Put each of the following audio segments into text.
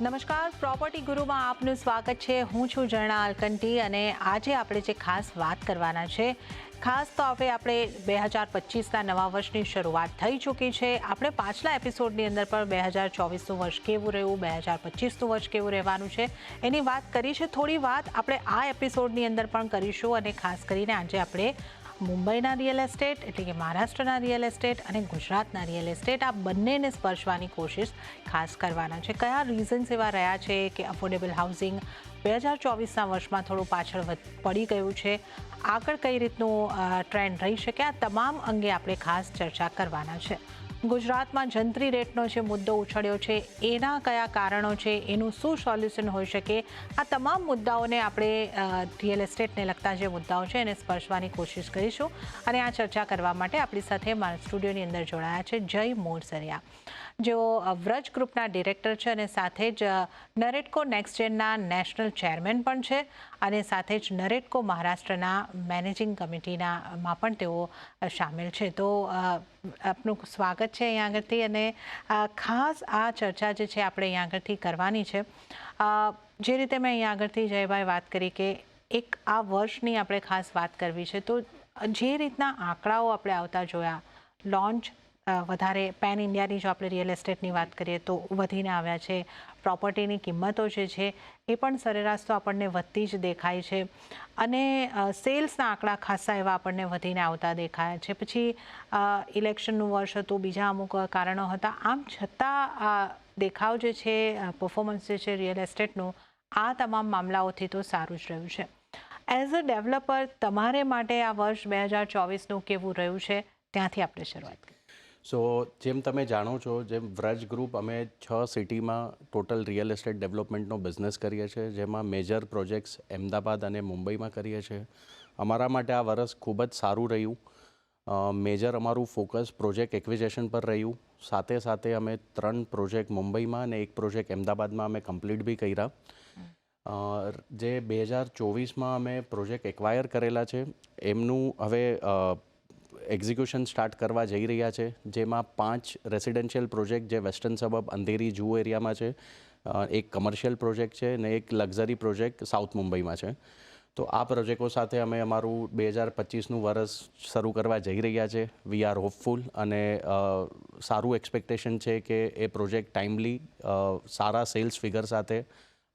નમસ્કાર, પ્રોપર્ટી ગુરુમાં આપનું સ્વાગત છે. હું છું ઝરણા અલકંટી અને આજે આપણે જે ખાસ વાત કરવાના છે, ખાસ તો આપણે 2025ના નવા વર્ષની શરૂઆત થઈ ચૂકી છે. આપણે પાછલા એપિસોડની અંદર પણ 2024નું વર્ષ કેવું રહ્યું, 2025નું વર્ષ કેવું રહેવાનું છે એની વાત કરી છે. થોડી વાત આપણે આ એપિસોડની અંદર પણ કરીશું અને ખાસ કરીને આજે આપણે મુંબઈના રિયલ એસ્ટેટ એટલે કે મહારાષ્ટ્રના રિયલ એસ્ટેટ અને ગુજરાતના રિયલ એસ્ટેટ આ બંનેને સ્પર્શવાની કોશિશ ખાસ કરવાના છે. કયા રીઝન્સ એવા રહ્યા છે કે અફોર્ડેબલ હાઉસિંગ 2024ના વર્ષમાં થોડું પાછળ પડી ગયું છે, આગળ કઈ રીતનું ટ્રેન્ડ રહી શકે, આ તમામ અંગે આપણે ખાસ ચર્ચા કરવાના છે. ગુજરાતમાં જંત્રી રેટનો જે મુદ્દો ઉછળ્યો છે એના કયા કારણો છે, એનું શું સોલ્યુશન હોઈ શકે, આ તમામ મુદ્દાઓને આપણે રિયલ એસ્ટેટને લગતા જે મુદ્દાઓ છે એને સ્પર્શવાની કોશિશ કરીશું. અને આ ચર્ચા કરવા માટે આપણી સાથે મારા સ્ટુડિયોની અંદર જોડાયા છે જય મોરસરિયા, જેઓ વ્રજ ગ્રુપના ડિરેક્ટર છે અને સાથે જ નરેટકો નેક્સ્ટજેનના નેશનલ ચેરમેન પણ છે અને સાથે જ નરેટકો મહારાષ્ટ્રના મેનેજિંગ કમિટીનામાં પણ તેઓ સામેલ છે. તો આપનું સ્વાગત છે અહીંયા આગળથી અને ખાસ આ ચર્ચા જે છે આપણે અહીંયા આગળથી કરવાની છે. જે રીતે મેં અહીંયા આગળથી જયભાઈ વાત કરી કે એક આ વર્ષની આપણે ખાસ વાત કરવી છે, તો જે રીતના આંકડાઓ આપણે આવતા જોયા, લોન્ચ વધારે પેન ઇન્ડિયાની જો આપણે રિયલ એસ્ટેટની વાત કરીએ તો વધીને આવ્યા છે, પ્રોપર્ટીની કિંમતો જે છે એ પણ સરેરાશ તો આપણને વધતી જ દેખાય છે અને સેલ્સના આંકડા ખાસા એવા આપણને વધીને આવતા દેખાયા છે. પછી ઇલેક્શનનું વર્ષ હતું, બીજા અમુક કારણો હતા, આમ છતાં દેખાવ જે છે, પરફોર્મન્સ જે છે રિયલ એસ્ટેટનું આ તમામ મામલાઓથી તો સારું જ રહ્યું છે. એઝ અ ડેવલપર તમારે માટે આ વર્ષ 2024નું કેવું રહ્યું છે, ત્યાંથી આપણે શરૂઆત કરીએ. સો જેમ તમે જાણો છો, જેમ વ્રજ ગ્રુપ અમે 6 સિટીમાં ટોટલ રિયલ એસ્ટેટ ડેવલપમેન્ટનો બિઝનેસ કરીએ છીએ, જેમાં મેજર પ્રોજેક્ટ્સ અમદાવાદ અને મુંબઈમાં કરીએ છીએ. અમારા માટે આ વર્ષ ખૂબ જ સારું રહ્યું. મેજર અમારું ફોકસ પ્રોજેક્ટ એક્વિઝિશન પર રહ્યું. સાથે સાથે અમે 3 પ્રોજેક્ટ મુંબઈમાં અને 1 પ્રોજેક્ટ અમદાવાદમાં અમે કમ્પ્લીટ બી કર્યા. જે 2024માં અમે પ્રોજેક્ટ એક્વાયર કરેલા છે એમનું હવે એક્ઝિક્યુશન સ્ટાર્ટ કરવા જઈ રહ્યા છે, જેમાં 5 રેસિડેન્શિયલ પ્રોજેક્ટ જે વેસ્ટર્ન સબર્બ અંધેરી જૂ એરિયામાં છે, એક કમર્શિયલ પ્રોજેક્ટ છે અને એક લક્ઝરી પ્રોજેક્ટ સાઉથ મુંબઈમાં છે. તો આ પ્રોજેક્ટો સાથે અમે અમારું 2025નું વર્ષ શરૂ કરવા જઈ રહ્યા છે. વી આર હોપફુલ અને સારું એક્સપેક્ટેશન છે કે એ પ્રોજેક્ટ ટાઈમલી સારા સેલ્સ ફિગર સાથે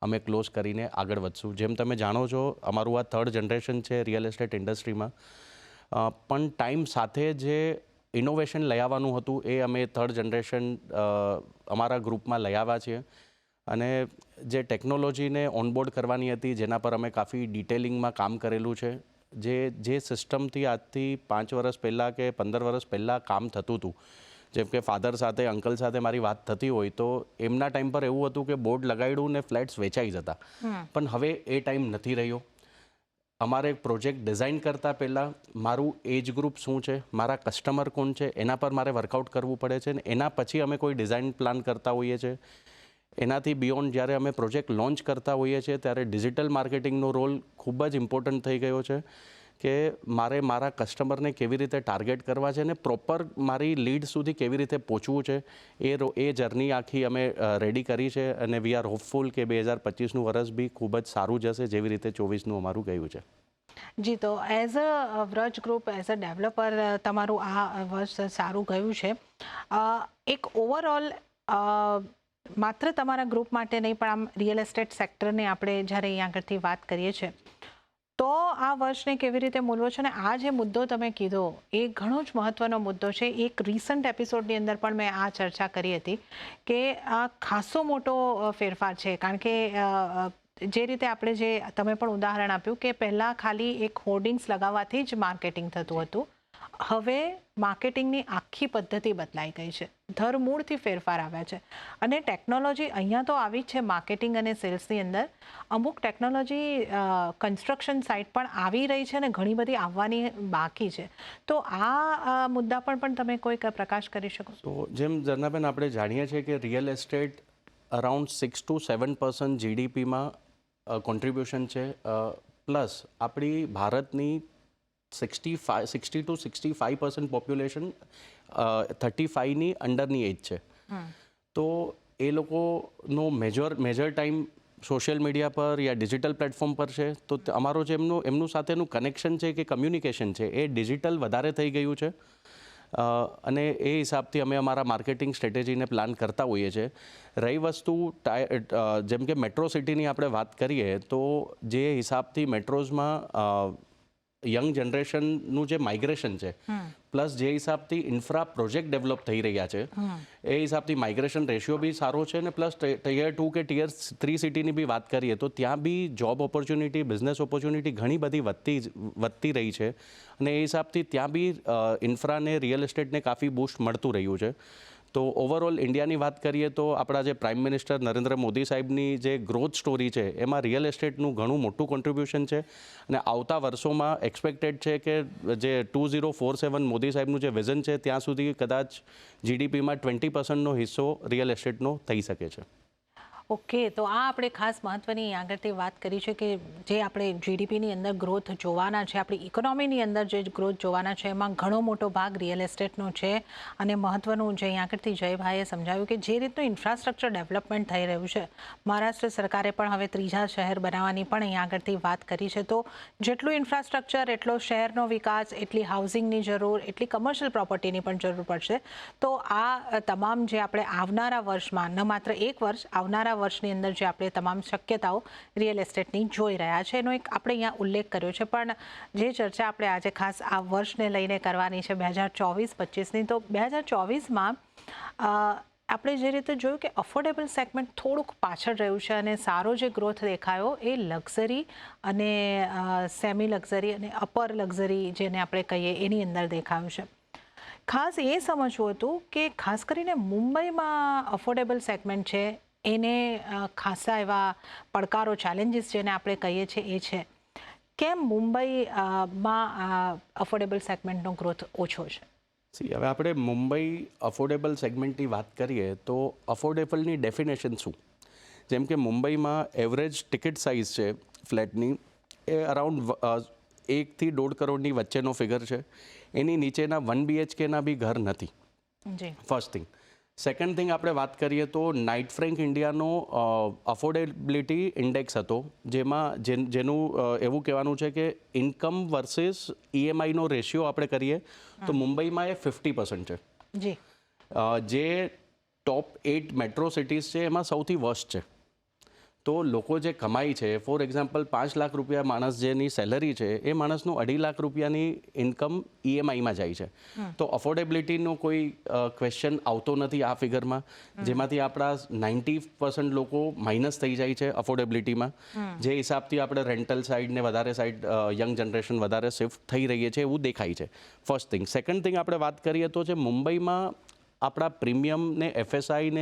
અમે ક્લોઝ કરીને આગળ વધશું. જેમ તમે જાણો છો, અમારું આ 3rd જનરેશન છે રિયલ એસ્ટેટ ઇન્ડસ્ટ્રીમાં, પણ ટાઈમ સાથે જે ઇનોવેશન લઈ આવવાનું હતું એ અમે 3rd જનરેશન અમારા ગ્રુપમાં લઈ આવ્યા છીએ. અને જે ટેકનોલોજીને ઓનબોર્ડ કરવાની હતી, જેના પર અમે કાફી ડિટેલિંગમાં કામ કરેલું છે, જે સિસ્ટમથી આજથી 5 વર્ષ પહેલાં કે 15 વર્ષ પહેલાં કામ થતું હતું, જેમ કે ફાધર સાથે, અંકલ સાથે મારી વાત થતી હોય તો એમના ટાઈમ પર એવું હતું કે બોર્ડ લગાડ્યું ને ફ્લેટ્સ વેચાઈ જતા, પણ હવે એ ટાઈમ નથી રહ્યો. અમારે પ્રોજેક્ટ ડિઝાઇન કરતાં પહેલાં મારું એજ ગ્રુપ શું છે, મારા કસ્ટમર કોણ છે, એના પર મારે વર્કઆઉટ કરવું પડે છે ને એના પછી અમે કોઈ ડિઝાઇન પ્લાન કરતા હોઈએ છીએ. એનાથી બિયોન્ડ જ્યારે અમે પ્રોજેક્ટ લોન્ચ કરતા હોઈએ છીએ ત્યારે ડિજિટલ માર્કેટિંગનો રોલ ખૂબ જ ઇમ્પોર્ટન્ટ થઈ ગયો છે કે મારે મારા કસ્ટમરને કેવી રીતે ટાર્ગેટ કરવા છે અને પ્રોપર મારી લીડ સુધી કેવી રીતે પહોંચવું છે, એ જર્ની આખી અમે રેડી કરી છે અને વી આર હોપફુલ કે 2025નું વર્ષ બી ખૂબ જ સારું જશે, જેવી રીતે 24નું અમારું ગયું છે. જી, તો as a Vraj group, as a developer તમારું આ વર્ષ સારું ગયું છે. એક ઓવરઓલ માત્ર તમારા ગ્રુપ માટે નહીં પણ આમ રિયલ એસ્ટેટ સેક્ટરને આપણે જ્યારે અહીંયા આગળથી વાત કરીએ છીએ તો આ વર્ષને કેવી રીતે મૂલવો છે, અને આ જે મુદ્દો તમે કીધો એ ઘણો જ મહત્વનો મુદ્દો છે. એક રિસન્ટ એપિસોડની અંદર પણ મેં આ ચર્ચા કરી હતી કે આ ખાસો મોટો ફેરફાર છે, કારણ કે જે રીતે આપણે જે તમે પણ ઉદાહરણ આપ્યું કે પહેલાં ખાલી એક હોર્ડિંગ્સ લગાવવાથી જ માર્કેટિંગ થતું હતું, હવે માર્કેટિંગની આખી પદ્ધતિ બદલાઈ ગઈ છે, ધરમૂળથી ફેરફાર આવ્યા છે. અને ટેકનોલોજી અહીંયા તો આવી જ છે માર્કેટિંગ અને સેલ્સની અંદર, અમુક ટેકનોલોજી કન્સ્ટ્રક્શન સાઇટ પણ આવી રહી છે અને ઘણી બધી આવવાની બાકી છે. તો આ મુદ્દા પર પણ તમે કોઈક પ્રકાશ કરી શકો? તો જેમ ઝરનાબેન આપણે જાણીએ છીએ કે રિયલ એસ્ટેટ અરાઉન્ડ 6 to 7% જીડીપીમાં કોન્ટ્રીબ્યુશન છે, પ્લસ આપણી ભારતની 60 to 65% પોપ્યુલેશન 35ની અંડરની એજ છે. તો એ લોકોનો મેજર ટાઈમ સોશિયલ મીડિયા પર યા ડિજિટલ પ્લેટફોર્મ પર છે. તો અમારો જે એમનું સાથેનું કનેક્શન છે કે કમ્યુનિકેશન છે એ ડિજિટલ વધારે થઈ ગયું છે. અને એ હિસાબથી અમે અમારા માર્કેટિંગ સ્ટ્રેટેજીને પ્લાન કરતા હોઈએ છીએ. રહી વસ્તુ જેમ કે મેટ્રો સિટીની આપણે વાત કરીએ તો જે હિસાબથી મેટ્રોઝમાં યંગ જનરેશનનું જે માઇગ્રેશન છે પ્લસ જે હિસાબથી ઇન્ફ્રા પ્રોજેક્ટ ડેવલપ થઈ રહ્યા છે એ હિસાબથી માઇગ્રેશન રેશિયો બી સારો છે ને પ્લસ ટિયર 2 કે ટિયર 3 સિટીની બી વાત કરીએ તો ત્યાં બી જોબ ઓપોર્ચ્યુનિટી બિઝનેસ ઓપોર્ચ્યુનિટી ઘણી બધી વધતી રહી છે અને એ હિસાબથી ત્યાં બી ઇન્ફ્રાને રિયલ એસ્ટેટને કાફી બૂસ્ટ મળતું રહ્યું છે. તો ઓવરઓલ ઇન્ડિયાની વાત કરીએ તો આપણા જે પ્રાઇમ મિનિસ્ટર નરેન્દ્ર મોદી સાહેબની જે ગ્રોથ સ્ટોરી છે એમાં રિયલ એસ્ટેટનું ઘણું મોટું કોન્ટ્રીબ્યુશન છે અને આવતા વર્ષોમાં એક્સપેક્ટેડ છે કે જે 2047 મોદી સાહેબનું જે વિઝન છે ત્યાં સુધી કદાચ જીડીપીમાં 20%નો હિસ્સો રિયલ એસ્ટેટનો થઈ શકે છે. ઓકે, તો આ આપણે ખાસ મહત્વની આગળથી વાત કરી છે કે જે આપણે જીડીપીની અંદર ગ્રોથ જોવાના છે, આપણી ઇકોનોમીની અંદર જે ગ્રોથ જોવાના છે એમાં ઘણો મોટો ભાગ રિયલ એસ્ટેટનો છે. અને મહત્વનું જે અહીં આગળથી જયભાઈએ સમજાવ્યું કે જે રીતનું ઇન્ફ્રાસ્ટ્રક્ચર ડેવલપમેન્ટ થઈ રહ્યું છે, મહારાષ્ટ્ર સરકારે પણ હવે ત્રીજા શહેર બનાવવાની પણ અહીં આગળથી વાત કરી છે. તો જેટલું ઇન્ફ્રાસ્ટ્રક્ચર એટલો શહેરનો વિકાસ, એટલી હાઉસિંગની જરૂર, એટલી કમર્શિયલ પ્રોપર્ટીની પણ જરૂર પડશે. તો આ તમામ જે આપણે આવનારા વર્ષમાં ન માત્ર એક વર્ષ, આવનારા વર્ષની અંદર જે આપણે તમામ શક્યતાઓ રિયલ એસ્ટેટની જોઈ રહ્યા છે એનો એક આપણે અહીંયા ઉલ્લેખ કર્યો છે. પણ જે ચર્ચા આપણે આજે ખાસ આ વર્ષને લઈને કરવાની છે 2024-25ની, તો 2024માં આપણે જે રીતે જોયું કે અફોર્ડેબલ સેગમેન્ટ થોડુંક પાછળ રહ્યું છે અને સારો જે ગ્રોથ દેખાયો એ લક્ઝરી અને સેમી લક્ઝરી અને અપર લક્ઝરી જેને આપણે કહીએ એની અંદર દેખાયું છે. ખાસ એ સમજવું હતું કે ખાસ કરીને મુંબઈમાં અફોર્ડેબલ સેગમેન્ટ છે એને ખાસા એવા પડકારો, ચેલેન્જીસ જેને આપણે કહીએ છીએ એ છે. કેમ મુંબઈમાં અફોર્ડેબલ સેગમેન્ટનો ગ્રોથ ઓછો છે? હવે આપણે મુંબઈ અફોર્ડેબલ સેગમેન્ટની વાત કરીએ તો અફોર્ડેબલની ડેફિનેશન શું? જેમ કે મુંબઈમાં એવરેજ ટિકિટ સાઇઝ છે ફ્લેટની એ અરાઉન્ડ 1 થી 1.5 કરોડની વચ્ચેનો ફિગર છે. એની નીચેના 1 BHKના બી ઘર નથી. First thing. સેકન્ડ થિંગ આપણે વાત કરીએ તો નાઇટ ફ્રેન્ક ઇન્ડિયાનો અફોર્ડેબિલિટી ઇન્ડેક્સ હતો જેનું એવું કહેવાનું છે કે ઇન્કમ વર્સિસ EMIનો રેશિયો આપણે કરીએ તો મુંબઈમાં એ 50% છે. જે ટોપ 8 મેટ્રો સિટીઝ છે એમાં સૌથી વર્સ્ટ છે. તો લોકો જે કમાઈ છે, ફોર એક્ઝામ્પલ 5 લાખ રૂપિયા માણસ જેની સેલરી છે એ માણસનું 2.5 લાખ રૂપિયાની ઇન્કમ EMIમાં જાય છે. તો અફોર્ડેબિલિટીનો કોઈ ક્વેશ્ચન આવતો નથી આ ફિગરમાં, જેમાંથી આપણા 90% લોકો માઇનસ થઈ જાય છે અફોર્ડેબિલિટીમાં. જે હિસાબથી આપણે રેન્ટલ સાઇડ ને વધારે સાઇડ યંગ જનરેશન વધારે શિફ્ટ થઈ રહી છે એવું દેખાય છે. First thing. સેકન્ડ થિંગ આપણે વાત કરીએ તો જે મુંબઈમાં આપણા પ્રીમિયમ ને FSI ને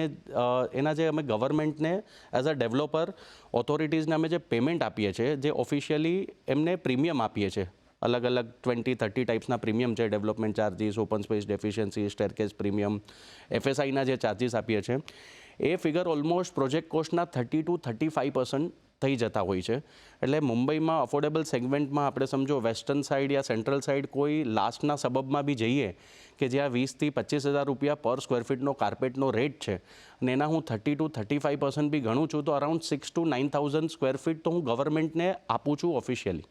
એના જે અમે ગવર્મેન્ટને એઝ અ ડેવલપર ઓથોરિટીઝને અમે જે પેમેન્ટ આપીએ છીએ, જે ઓફિશિયલી એમને પ્રીમિયમ આપીએ છીએ, અલગ અલગ 20-30 ટાઈપ્સના પ્રીમિયમ છે, development charges, open space deficiency, staircase premium, FSIના જે ચાર્જીસ આપીએ છીએ એ ફિગર ઓલમોસ્ટ પ્રોજેક્ટ કોસ્ટના 30 to 35% થઈ જતા હોય છે. એટલે મુંબઈમાં અફોર્ડેબલ સેગમેન્ટમાં આપણે સમજો વેસ્ટર્ન સાઇડ યા સેન્ટ્રલ સાઇડ કોઈ લાસ્ટના સબબમાં બી જઈએ કે જ્યાં 20,000 થી 25,000 રૂપિયા પર સ્ક્વેર ફીટનો કાર્પેટનો રેટ છે અને એના હું 30 to 35% બી ગણું છું તો અરાઉન્ડ 6,000 to 9,000 સ્ક્વેર ફીટ તો હું ગવર્મેન્ટને આપું છું officially.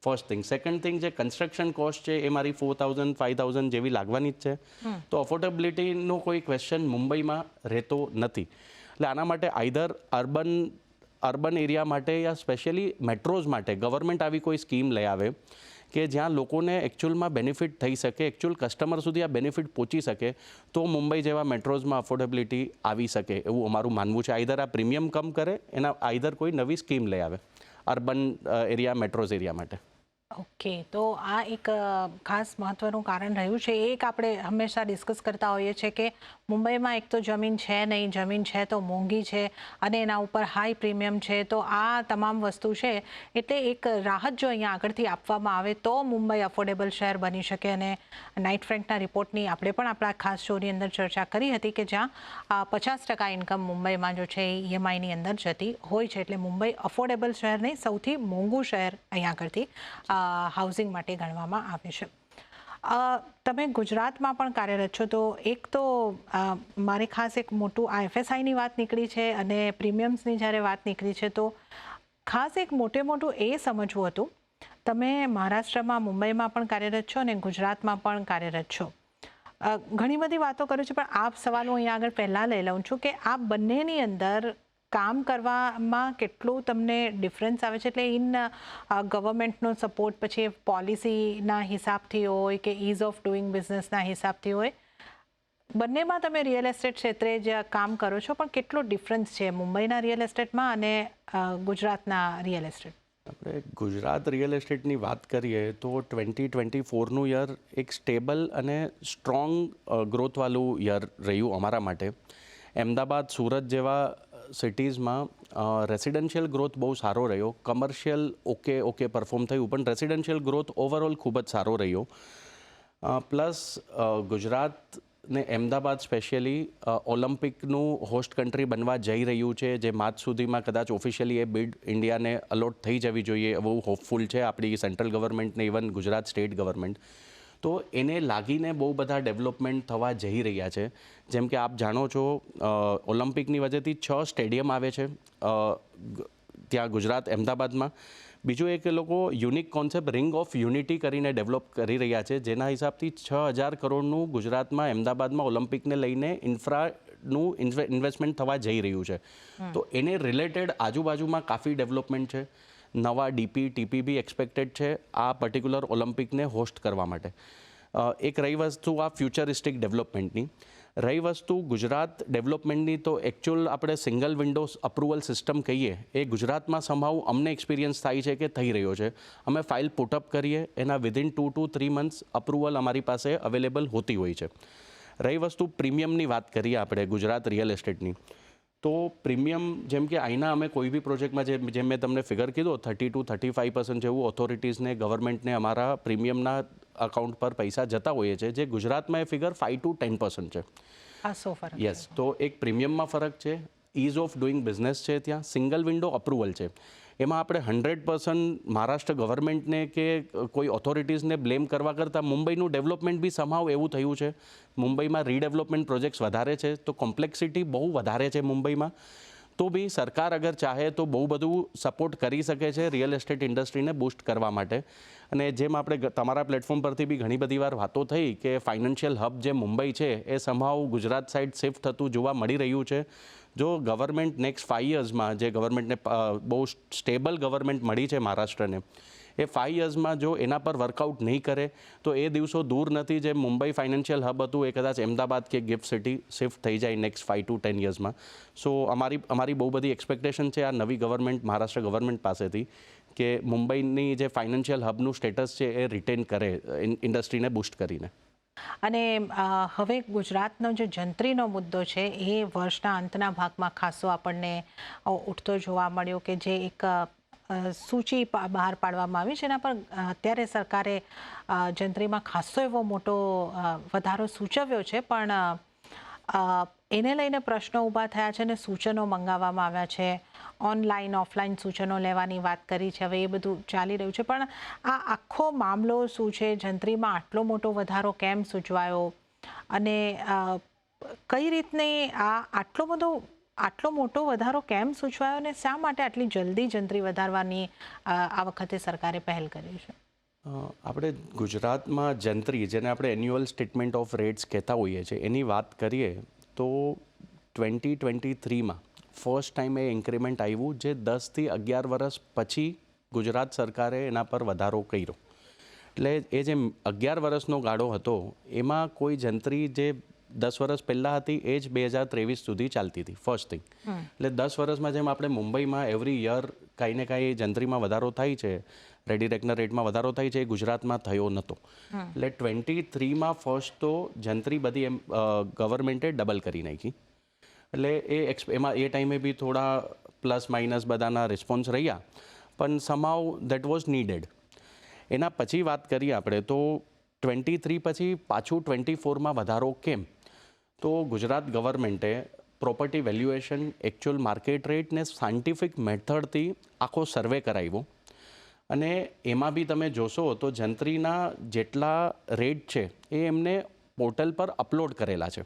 First thing. Second thing, જે કન્સ્ટ્રક્શન કોસ્ટ છે એ મારી 4,000 5,000 જેવી લાગવાની જ છે. તો અફોર્ડેબિલિટીનો કોઈ ક્વેશ્ચન મુંબઈમાં રહેતો નથી. એટલે આના માટે આઈધર અર્બન એરિયા માટે યા સ્પેશિયલી મેટ્રોઝ માટે ગવર્મેન્ટ આવી કોઈ સ્કીમ લઈ આવે કે જ્યાં લોકોને એકચ્યુઅલમાં બેનિફિટ થઈ શકે, એકચ્યુઅલ કસ્ટમર સુધી આ બેનિફિટ પહોંચી શકે તો મુંબઈ જેવા મેટ્રોઝમાં અફોર્ડેબિલિટી આવી શકે એવું અમારું માનવું છે. આઈધર આ પ્રીમિયમ કમ કરે, એના આઈધર કોઈ નવી સ્કીમ લઈ આવે અર્બન એરિયા, મેટ્રોઝ એરિયા માટે. ઓકે, તો આ એક ખાસ મહત્વનું કારણ રહ્યું છે. એક આપણે હંમેશા ડિસ્કસ કરતા હોઈએ છીએ કે મુંબઈમાં એક તો જમીન છે નહીં, જમીન છે તો મોંઘી છે અને એના ઉપર હાઈ પ્રીમિયમ છે. તો આ તમામ વસ્તુ છે એટલે એક રાહત જો અહીંયા આગળથી આપવામાં આવે તો મુંબઈ અફોર્ડેબલ શહેર બની શકે. અને નાઇટ ફ્રેન્કના રિપોર્ટની આપણે પણ આપણા ખાસ શોની અંદર ચર્ચા કરી હતી કે જ્યાં 50% ઇન્કમ મુંબઈમાં જો છે એ EMIની અંદર જતી હોય છે. એટલે મુંબઈ અફોર્ડેબલ શહેર નહીં, સૌથી મોંઘું શહેર અહીંયા આગળથી હાઉસિંગ માટે ગણવામાં આવે છે. તમે ગુજરાતમાં પણ કાર્યરત છો, તો એક તો મારે ખાસ એક મોટું આઈએફએસઆઈની વાત નીકળી છે અને પ્રીમિયમ્સની જ્યારે વાત નીકળી છે, તો ખાસ એક મોટું એ સમજવું હતું. તમે મહારાષ્ટ્રમાં, મુંબઈમાં પણ કાર્યરત છો અને ગુજરાતમાં પણ કાર્યરત છો. ઘણી બધી વાતો કરું છું, પણ આ સવાલો અહીંયા આગળ પહેલાં લઈ લઉં છું કે આ બંનેની અંદર કામ કરવામાં કેટલું તમને ડિફરન્સ આવે છે. એટલે ઇન ગવર્મેન્ટનો સપોર્ટ, પછી પોલિસીના હિસાબથી હોય કે ઇઝ ઓફ ડુઈંગ બિઝનેસના હિસાબથી હોય, બંનેમાં તમે રિયલ એસ્ટેટ ક્ષેત્રે જે કામ કરો છો, પણ કેટલો ડિફરન્સ છે મુંબઈના રિયલ એસ્ટેટમાં અને ગુજરાતના રિયલ એસ્ટેટ? આપણે ગુજરાત રિયલ એસ્ટેટની વાત કરીએ તો 2024નું યર એક સ્ટેબલ અને સ્ટ્રોંગ ગ્રોથવાળું યર રહ્યું અમારા માટે. અમદાવાદ, સુરત જેવા સિટીઝમાં રેસિડેન્શિયલ ગ્રોથ બહુ સારો રહ્યો. કમર્શિયલ ઓકે પરફોર્મ થયું, પણ રેસિડેન્શિયલ ગ્રોથ ઓવરઓલ ખૂબ જ સારો રહ્યો. પ્લસ ગુજરાત ને અમદાવાદ સ્પેશિયલી ઓલિમ્પિકનું હોસ્ટ કન્ટ્રી બનવા જઈ રહ્યું છે, જે માર્ચ સુધીમાં કદાચ ઓફિશિયલી એ બિડ ઇન્ડિયાને અલોટ થઈ જવી જોઈએ એવું હોપફુલ છે આપણી સેન્ટ્રલ ગવર્મેન્ટને, ઇવન ગુજરાત સ્ટેટ ગવર્મેન્ટ. તો એને લાગીને બહુ બધા ડેવલપમેન્ટ થવા જઈ રહ્યા છે. જેમ કે આપ જાણો છો, ઓલિમ્પિકની વજહથી 6 સ્ટેડિયમ આવે છે ત્યાં ગુજરાત અમદાવાદમાં. બીજું એક લોકો unique concept ring of unity કરીને ડેવલપ કરી રહ્યા છે, જેના હિસાબથી 6,000 કરોડનું ગુજરાતમાં અમદાવાદમાં ઓલિમ્પિકને લઈને ઇન્ફ્રાનું ઇન્વેસ્ટમેન્ટ થવા જઈ રહ્યું છે. તો એને રિલેટેડ આજુબાજુમાં કાફી ડેવલપમેન્ટ છે. નવા ડીપી, ટીપી બી એક્સપેક્ટેડ છે આ પર્ટિક્યુલર ઓલિમ્પિકને હોસ્ટ કરવા માટે. એક રહી વસ્તુ આ ફ્યુચરિસ્ટિક ડેવલપમેન્ટની. રહી વસ્તુ ગુજરાત ડેવલપમેન્ટની, તો એકચ્યુઅલ આપણે સિંગલ વિન્ડોઝ અપ્રુવલ સિસ્ટમ કહીએ, એ ગુજરાતમાં સંભાવ અમને એક્સપિરિયન્સ થાય છે કે થઈ રહ્યો છે. અમે ફાઇલ પુટઅપ કરીએ, એના વિધિન 2 to 3 મંથ્સ અપ્રુવલ અમારી પાસે અવેલેબલ હોતી હોય છે. રહી વસ્તુ પ્રીમિયમની વાત કરીએ આપણે ગુજરાત રિયલ એસ્ટેટની, તો પ્રીમિયમ જેમ કે અહીંના અમે કોઈ બી પ્રોજેક્ટમાં જેમ મેં તમને ફિગર કીધો 30 to 35% જેવું ઓથોરિટીઝને, ગવર્મેન્ટને અમારા પ્રીમિયમના અકાઉન્ટ પર પૈસા જતા હોઈએ છે, જે ગુજરાતમાં એ ફિગર 5 to 10% છે. યસ, તો એક પ્રીમિયમમાં ફરક છે. ઇઝ ઓફ ડુઈંગ બિઝનેસ છે, ત્યાં સિંગલ વિન્ડો અપ્રુવલ છે. એમાં આપણે 100% મહારાષ્ટ્ર ગવર્મેન્ટને કે કોઈ ઓથોરિટીઝને બ્લેમ કરવા કરતાં મુંબઈનું ડેવલપમેન્ટ બી સમાવ એવું થયું છે. મુંબઈમાં રીડેવલપમેન્ટ પ્રોજેક્ટ્સ વધારે છે, તો કોમ્પ્લેક્સિટી બહુ વધારે છે મુંબઈમાં. તો બી સરકાર અગર ચાહે તો બહુ બધું સપોર્ટ કરી શકે છે રિયલ એસ્ટેટ ઇન્ડસ્ટ્રીને બૂસ્ટ કરવા માટે. અને જેમ આપણે તમારા પ્લેટફોર્મ પરથી બી ઘણી બધી વાર વાતો થઈ કે ફાઇનાન્શિયલ હબ જે મુંબઈ છે એ સમાવ ગુજરાત સાઇડ શિફ્ટ થતું જોવા મળી રહ્યું છે. જો ગવર્મેન્ટ નેક્સ્ટ 5 યર્સમાં, જે ગવર્મેન્ટને બહુ સ્ટેબલ ગવર્મેન્ટ મળી છે મહારાષ્ટ્રને, એ 5 યર્સમાં જો એના પર વર્કઆઉટ નહીં કરે તો એ દિવસો દૂર નથી જે મુંબઈ ફાઇનાન્શિયલ હબ હતું એ કદાચ અમદાવાદ કે ગિફ્ટ સિટી શિફ્ટ થઈ જાય નેક્સ્ટ 5 to 10 યર્સમાં. સો અમારી બહુ બધી એક્સપેક્ટેશન છે આ નવી ગવર્મેન્ટ, મહારાષ્ટ્ર ગવર્મેન્ટ પાસેથી, કે મુંબઈની જે ફાઇનાન્શિયલ હબનું સ્ટેટસ છે એ રિટેન કરે ઇન્ડસ્ટ્રીને બૂસ્ટ કરીને. અને હવે ગુજરાતનો જે જંત્રીનો મુદ્દો છે એ વર્ષના અંતના ભાગમાં ખાસો આપણને ઉઠતો જોવા મળ્યો, કે જે એક સૂચિ બહાર પાડવામાં આવી છે, જેના પર અત્યારે સરકારે જંત્રીમાં ખાસો એવો મોટો વધારો સૂચવ્યો છે, પણ એને લઈને પ્રશ્નો ઊભા થયા છે અને સૂચનો મંગાવવામાં આવ્યા છે. ઓનલાઈન, ઓફલાઈન સૂચનો લેવાની વાત કરી છે. હવે એ બધું ચાલી રહ્યું છે, પણ આ આખો મામલો શું છે? જંત્રીમાં આટલો મોટો વધારો કેમ સૂચવાયો અને કઈ રીતની આટલો મોટો વધારો કેમ સૂચવાયો અને શા માટે આટલી જલ્દી જંત્રી વધારવાની આ વખતે સરકારે પહેલ કરી છે? આપણે ગુજરાતમાં જંત્રી, જેને આપણે એન્યુઅલ સ્ટેટમેન્ટ ઓફ રેટ્સ કહેતા હોઈએ છીએ, એની વાત કરીએ તો 2023માં ફર્સ્ટ ટાઈમ એ ઇન્ક્રીમેન્ટ આવ્યું, જે 10 થી 11 વર્ષ પછી ગુજરાત સરકારે એના પર વધારો કર્યો. એટલે એ જે 11 વર્ષનો ગાળો હતો એમાં કોઈ જંત્રી જે 10 વર્ષ પહેલાં હતી એ જ 2023 સુધી ચાલતી હતી, ફર્સ્ટ થિંગ. એટલે 10 વર્ષમાં જેમ આપણે મુંબઈમાં એવરી યર કાંઈ ને કાંઈ જંત્રીમાં વધારો થાય છે, રેડી રેકના રેટમાં વધારો થાય છે, એ ગુજરાતમાં થયો નહોતો. એટલે 23માં ફર્સ્ટ તો જંત્રી બધી એમ ગવર્મેન્ટે ડબલ કરી નાખી. એટલે એમાં એ ટાઈમે બી થોડા પ્લસ માઇનસ બધાના રિસ્પોન્સ રહ્યા, પણ સમાવ દેટ વોઝ નીડેડ. એના પછી વાત કરીએ આપણે તો 23 પછી પાછું 24માં વધારો કેમ? તો ગુજરાત ગવર્મેન્ટે property valuation, actual market rate ને સાયન્ટિફિક મેથડથી આખો સર્વે કરાવ્યો. અને એમાં બી તમે જોશો તો જંત્રીના જેટલા રેટ છે એ એમને પોર્ટલ પર અપલોડ કરેલા છે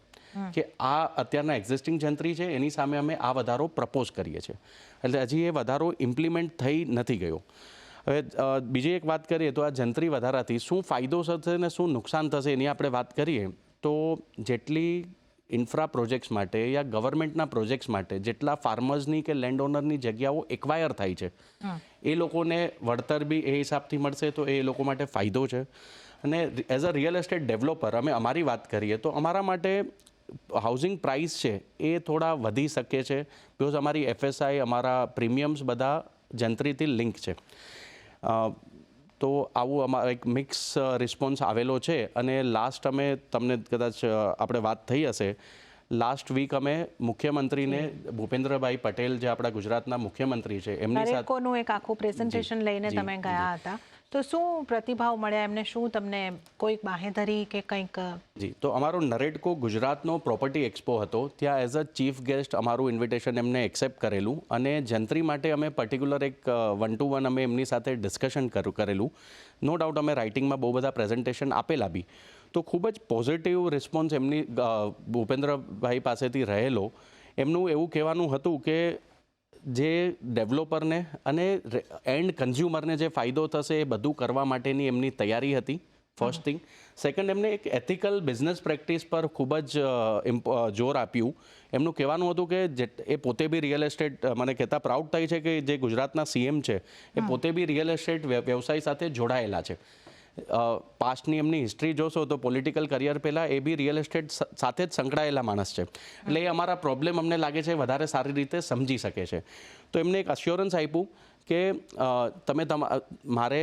કે આ અત્યારના એક્ઝિસ્ટિંગ જંત્રી છે એની સામે અમે આ વધારો પ્રપોઝ કરીએ છીએ. એટલે હજી એ વધારો ઇમ્પ્લિમેન્ટ થઈ નથી ગયો. હવે બીજી એક વાત કરીએ તો આ જંત્રી વધારાથી શું ફાયદો થશે ને શું નુકસાન થશે એની આપણે વાત કરીએ તો જેટલી ઇન્ફ્રા પ્રોજેક્ટ્સ માટે યા ગવર્મેન્ટના પ્રોજેક્ટ્સ માટે જેટલા ફાર્મર્સની કે લેન્ડ ઓનરની જગ્યાઓ એક્વાયર થાય છે એ લોકોને વળતર બી એ હિસાબથી મળશે તો એ લોકો માટે ફાયદો છે. અને as a real estate developer અમે અમારી વાત કરીએ તો અમારા માટે હાઉસિંગ પ્રાઇસ છે એ થોડા વધી શકે છે બિકોઝ અમારી એફએસઆઈ અમારા પ્રીમિયમ્સ બધા જંત્રીથી લિંક છે. તો આવું અમારો એક મિક્સ રિસ્પોન્સ આવેલો છે. અને લાસ્ટ અમે તમને કદાચ આપણે વાત થઈ હશે લાસ્ટ વીક અમે મુખ્યમંત્રીને ભૂપેન્દ્રભાઈ પટેલ જે આપણા ગુજરાતના મુખ્યમંત્રી છે એમની સાથે નરેટકોનું એક આખું પ્રેઝન્ટેશન લઈને તમે ગયા હતા, તો શું પ્રતિભાવ મળ્યા એમને? શું તમને કોઈ બાહેધરી કે કંઈક? જી, તો અમારો નરેટકો ગુજરાતનો પ્રોપર્ટી એક્સપો હતો. ત્યાં એઝ અ ચીફ ગેસ્ટ અમારું ઇન્વિટેશન એમને એક્સેપ્ટ કરેલું અને જંત્રી માટે અમે પર્ટિક્યુલર એક 1-to-1 અમે એમની સાથે ડિસ્કશન કરેલું. નો ડાઉટ અમે રાઇટિંગમાં બહુ બધા પ્રેઝન્ટેશન આપેલા બી. તો ખૂબ જ પોઝિટિવ રિસ્પોન્સ એમની ભૂપેન્દ્રભાઈ પાસેથી રહેલો. એમનું એવું કહેવાનું હતું કે જે ડેવલપરને અને એન્ડ કન્ઝ્યુમરને જે ફાયદો થશે એ બધું કરવા માટેની એમની તૈયારી હતી. First thing. સેકન્ડ, એમને એક એથિકલ બિઝનેસ પ્રેક્ટિસ પર ખૂબ જ જોર આપ્યું. એમનું કહેવાનું હતું કે એ પોતે બી રિયલ એસ્ટેટ, મને કહેતા પ્રાઉડ થાય છે કે જે ગુજરાતના સીએમ છે એ પોતે બી રિયલ એસ્ટેટ વ્યવસાય સાથે જોડાયેલા છે. પાસ્ટની એમની હિસ્ટ્રી જોશો તો પોલિટિકલ કરિયર પહેલાં એ બી રિયલ એસ્ટેટ સાથે જ સંકળાયેલા માણસ છે. એટલે એ અમારા પ્રોબ્લેમ અમને લાગે છે વધારે સારી રીતે સમજી શકે છે. તો એમને એક અશ્યોરન્સ આપ્યું કે તમે મારે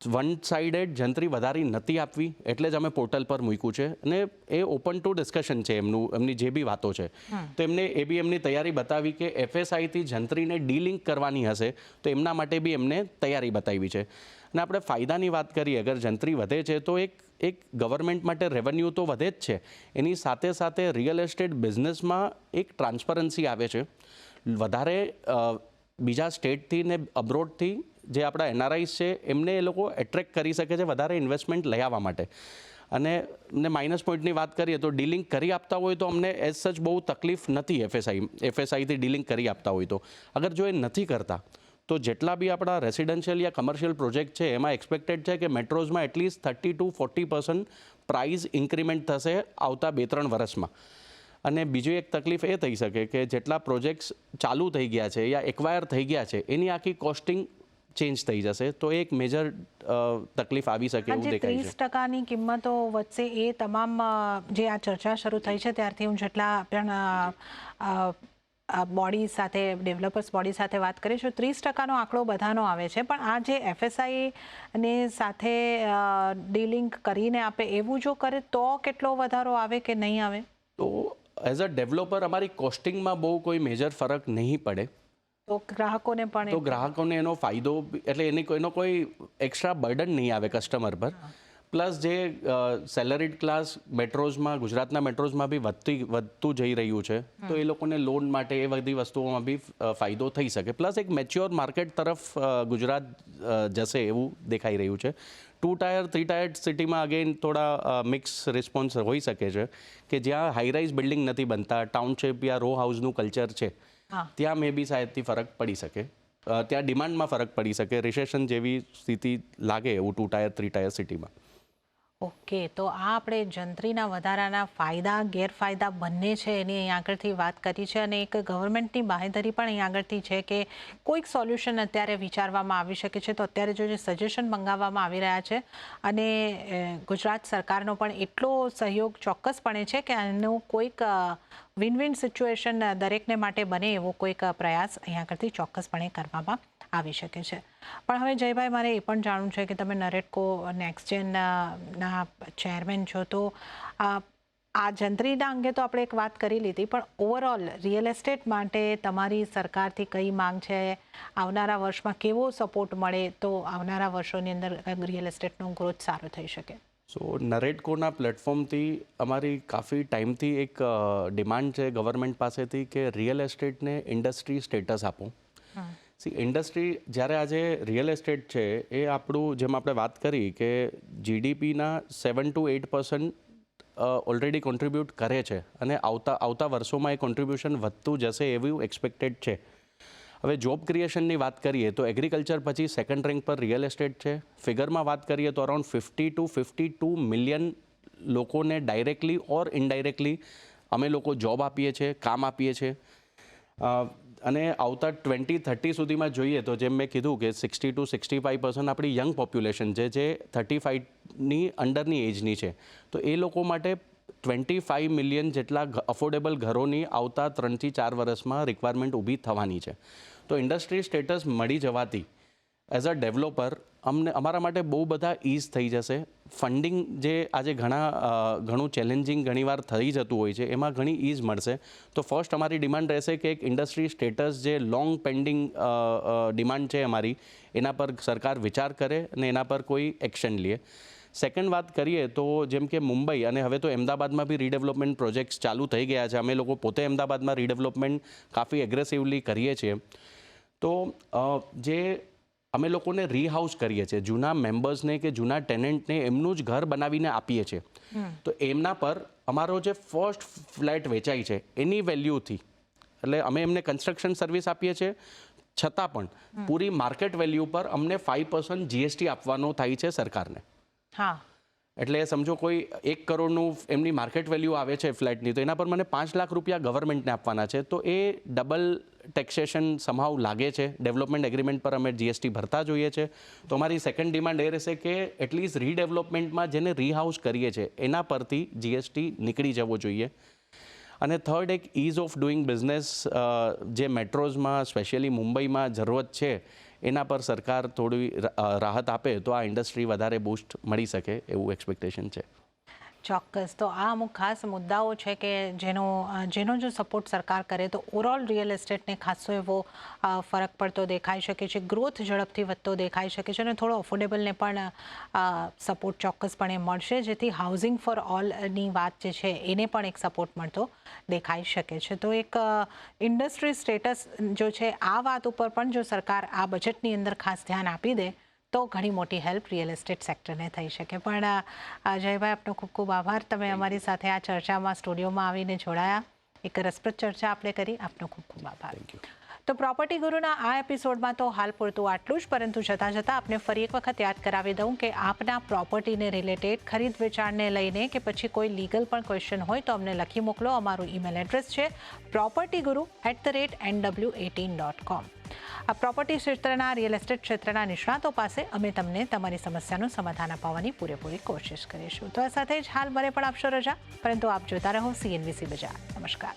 વન સાઇડેડ જંત્રી વધારી નથી આપવી એટલે જ અમે પોર્ટલ પર મૂક્યું છે. અને એ ઓપન ટુ ડિસ્કશન છે એમની જે બી વાતો છે. તો એમને એ બી એમની તૈયારી બતાવી કે એફએસઆઈથી જંત્રીને ડીલિંક કરવાની હશે તો એમના માટે બી એમને તૈયારી બતાવી છે. અને આપણે ફાયદાની વાત કરીએ, અગર જંત્રી વધે છે તો એક ગવર્મેન્ટ માટે રેવન્યુ તો વધે જ છે, એની સાથે સાથે રિયલ એસ્ટેટ બિઝનેસમાં એક ટ્રાન્સપરન્સી આવે છે. વધારે બીજા સ્ટેટથી ને અબ્રોડથી જે આપણા એનઆરઆઈસ છે એમને એ લોકો એટ્રેક્ટ કરી શકે છે વધારે ઇન્વેસ્ટમેન્ટ લઈ આવવા માટે. અને માઇનસ પોઈન્ટની વાત કરીએ તો ડીલિંગ કરી આપતા હોય તો અમને એઝ સચ બહુ તકલીફ નથી એફએસઆઈથી ડીલિંગ કરી આપતા હોય તો. અગર જો એ નથી કરતા તો જેટલા બી આપણા રેસિડેન્શિયલ યા કમર્શિયલ પ્રોજેક્ટ છે એમાં એક્સપેક્ટેડ છે કે મેટ્રોઝમાં એટલીસ્ટ 30-40% પ્રાઇસ ઇન્ક્રીમેન્ટ થશે આવતા 2-3 વર્ષમાં. અને બીજી એક તકલીફ એ થઈ શકે કે જેટલા પ્રોજેક્ટ્સ ચાલુ થઈ ગયા છે યા એક્વાયર થઈ ગયા છે એની આખી કોસ્ટિંગ ચેન્જ થઈ જશે. તો એક મેજર તકલીફ આવી શકે એવું દેખાય છે. 30% કિંમતો વધશે એ તમામ જે આ ચર્ચા શરૂ થઈ છે ત્યારથી હું જેટલા પણ બોડી સાથે, ડેવલપર્સ બોડી સાથે વાત કરી છું, 30%નો આંકડો બધાનો આવે છે. પણ આ જે એફએસઆઈને સાથે ડીલિંક કરીને આપે એવું જો કરે તો કેટલો વધારો આવે કે નહીં આવે? તો એઝ અ ડેવલપર અમારી કોસ્ટિંગમાં બહુ કોઈ મેજર ફરક નહીં પડે. તો ગ્રાહકોને એનો ફાયદો એટલે એનો કોઈ એક્સ્ટ્રા બર્ડન નહીં આવે કસ્ટમર પર. પ્લસ જે સેલરીડ ક્લાસ મેટ્રોઝમાં, ગુજરાતના મેટ્રોઝમાં બી વધતું જઈ રહ્યું છે તો એ લોકોને લોન માટે એ બધી વસ્તુઓમાં બી ફાયદો થઈ શકે. પ્લસ એક મેચ્યોર માર્કેટ તરફ ગુજરાત જશે એવું દેખાઈ રહ્યું છે. 2 ટાયર 3 ટાયર સિટીમાં અગેન થોડા મિક્સ રિસ્પોન્સ હોઈ શકે છે કે જ્યાં હાઈરાઇઝ બિલ્ડિંગ નથી બનતા, ટાઉનશીપ યા રો હાઉસનું કલ્ચર છે ત્યાં મે બી શાયદથી ફરક પડી શકે. ત્યાં ડિમાન્ડમાં ફરક પડી શકે. રિસેશન જેવી સ્થિતિ લાગે એવું 2 ટાયર 3 ટાયર સિટીમાં. ઓકે, તો આ આપણે જંત્રીના વધારાના ફાયદા ગેરફાયદા બંને છે એની અહીં આગળથી વાત કરી છે. અને એક ગવર્મેન્ટની બાહેધરી પણ અહીં આગળથી છે કે કોઈક સોલ્યુશન અત્યારે વિચારવામાં આવી શકે છે. તો અત્યારે જે સજેશન મંગાવવામાં આવી રહ્યા છે અને ગુજરાત સરકારનો પણ એટલો સહયોગ ચોક્કસપણે છે કે આનું કોઈક વિન વિન સિચ્યુએશન દરેકને માટે બને એવો કોઈક પ્રયાસ અહીં આગળથી ચોક્કસપણે કરવામાં આવી શકે છે. પણ હવે જયભાઈ, મારે એ પણ જાણવું છે કે તમે નરેટકો નેક્સ્ટજેનના ચેરમેન છો, તો આ જંત્રીના અંગે તો આપણે એક વાત કરી લીધી, પણ ઓવરઓલ રિયલ એસ્ટેટ માટે તમારી સરકારથી કઈ માંગ છે? આવનારા વર્ષમાં કેવો સપોર્ટ મળે તો આવનારા વર્ષોની અંદર રિયલ એસ્ટેટનો ગ્રોથ સારો થઈ શકે? સો નરેટકોના પ્લેટફોર્મથી અમારી કાફી ટાઈમથી એક ડિમાન્ડ છે ગવર્મેન્ટ પાસેથી કે રિયલ એસ્ટેટને ઇન્ડસ્ટ્રી સ્ટેટસ આપો. ઇન્ડસ્ટ્રી જ્યારે આજે રિયલ એસ્ટેટ છે એ આપણું, જેમ આપણે વાત કરી કે જીડીપીના 7 to 8% ઓલરેડી કોન્ટ્રીબ્યુટ કરે છે અને આવતા વર્ષોમાં એ કોન્ટ્રીબ્યુશન વધતું જશે એવું એક્સપેક્ટેડ છે. હવે જોબ ક્રિએશનની વાત કરીએ તો એગ્રીકલ્ચર પછી સેકન્ડ રેન્ક પર રિયલ એસ્ટેટ છે. ફિગરમાં વાત કરીએ તો અરાઉન્ડ 50 to 52 મિલિયન લોકોને ડાયરેક્ટલી ઓર ઇનડાયરેક્ટલી અમે લોકો જોબ આપીએ છીએ, કામ આપીએ છીએ. અને આવતા 2030 સુધીમાં જોઈએ તો જેમ મેં કીધું કે 60 to 65% આપણી યંગ પોપ્યુલેશન છે જે 35ની અંડરની એજની છે. તો એ લોકો માટે 25 મિલિયન જેટલા અફોર્ડેબલ ઘરોની આવતા 3 થી 4 વર્ષમાં રિક્વાયરમેન્ટ ઊભી થવાની છે. તો ઇન્ડસ્ટ્રી સ્ટેટસ મળી જવાથી એઝ અ ડેવલપર અમારા માટે બહુ બધા ઇઝ થઈ જશે. ફંડિંગ જે આજે ઘણું ચેલેન્જિંગ ઘણીવાર થઈ જતું હોય છે એમાં ઘણી ઇઝ મળશે. તો ફર્સ્ટ અમારી ડિમાન્ડ રહેશે કે એક ઇન્ડસ્ટ્રી સ્ટેટસ જે લોંગ પેન્ડિંગ ડિમાન્ડ છે અમારી, એના પર સરકાર વિચાર કરે અને એના પર કોઈ એક્શન લે. સેકન્ડ વાત કરીએ તો જેમ કે મુંબઈ અને હવે તો અમદાવાદમાં બી રીડેવલપમેન્ટ પ્રોજેક્ટ્સ ચાલુ થઈ ગયા છે. અમે લોકો પોતે અમદાવાદમાં રીડેવલપમેન્ટ કાફી એગ્રેસિવલી કરીએ છીએ. તો જે અમે લોકોને રીહાઉસ કરીએ છીએ, જૂના મેમ્બર્સને કે જૂના ટેનન્ટને એમનું જ ઘર બનાવીને આપીએ છીએ. તો એમના પર અમારો જે ફર્સ્ટ ફ્લેટ વેચાય છે એની વેલ્યુથી, એટલે અમે એમને કન્સ્ટ્રક્શન સર્વિસ આપીએ છીએ છતાં પણ પૂરી માર્કેટ વેલ્યુ પર અમને 5% જીએસટી આપવાનો થાય છે સરકારને. હા, એટલે સમજો કોઈ 1 કરોડનું એમની માર્કેટ વેલ્યુ આવે છે ફ્લેટની, તો એના પર મને 5 લાખ રૂપિયા ગવર્મેન્ટને આપવાના છે. તો એ ડબલ ટેક્સેશન સમહાવ લાગે છે. ડેવલપમેન્ટ એગ્રીમેન્ટ પર અમે જીએસટી ભરતા જોઈએ છે. તો અમારી સેકન્ડ ડિમાન્ડ એ રહેશે કે એટલીસ્ટ રીડેવલપમેન્ટમાં જેને રીહાઉસ કરીએ છીએ એના પરથી જીએસટી નીકળી જવો જોઈએ. અને થર્ડ એક ઇઝ ઓફ ડુઈંગ બિઝનેસ જે મેટ્રોઝમાં સ્પેશિયલી મુંબઈમાં જરૂરત છે એના પર સરકાર થોડી રાહત આપે તો આ ઇન્ડસ્ટ્રી વધારે બૂસ્ટ મળી શકે એવું એક્સપેક્ટેશન છે. ચોક્કસ. તો આ અમુક ખાસ મુદ્દાઓ છે કે જેનો જો સપોર્ટ સરકાર કરે તો ઓવરઓલ રિયલ એસ્ટેટને ખાસો એવો ફરક પડતો દેખાઈ શકે છે, ગ્રોથ ઝડપથી વધતો દેખાઈ શકે છે અને થોડો અફોર્ડેબલને પણ સપોર્ટ ચોક્કસપણે મળશે, જેથી હાઉસિંગ ફોર ઓલની વાત જે છે એને પણ એક સપોર્ટ મળતો દેખાઈ શકે છે. તો એક ઇન્ડસ્ટ્રી સ્ટેટસ જો છે આ વાત ઉપર પણ જો સરકાર આ બજેટની અંદર ખાસ ધ્યાન આપી દે તો ઘણી મોટી હેલ્પ રિયલ એસ્ટેટ સેક્ટરને થઈ શકે. પણ જયભાઈ, આપનો ખૂબ ખૂબ આભાર. તમે અમારી સાથે આ ચર્ચામાં સ્ટુડિયોમાં આવીને જોડાયા. એક રસપ્રદ ચર્ચા આપણે કરી. આપનો ખૂબ ખૂબ આભાર. તો પ્રોપર્ટી ગુરુના આ એપિસોડમાં તો હાલ પૂરતું આટલું જ, પરંતુ જતાં આપને ફરી એક વખત યાદ કરાવી દઉં કે આપના પ્રોપર્ટીને રિલેટેડ ખરીદ વેચાણને લઈને કે પછી કોઈ લીગલ પણ ક્વેશ્ચન હોય તો અમને લખી મોકલો. અમારું ઈમેલ એડ્રેસ છે propertyguru@18.com. આ પ્રોપર્ટી ક્ષેત્રના, રિયલ એસ્ટેટ ક્ષેત્રના નિષ્ણાતો પાસે અમે તમને તમારી સમસ્યાનું સમાધાન અપાવવાની પૂરેપૂરી કોશિશ કરીશું. તો આ સાથે જ હાલ મને પણ આપશો રજા, પરંતુ આપ જોતા રહો CNBC બજાર. નમસ્કાર.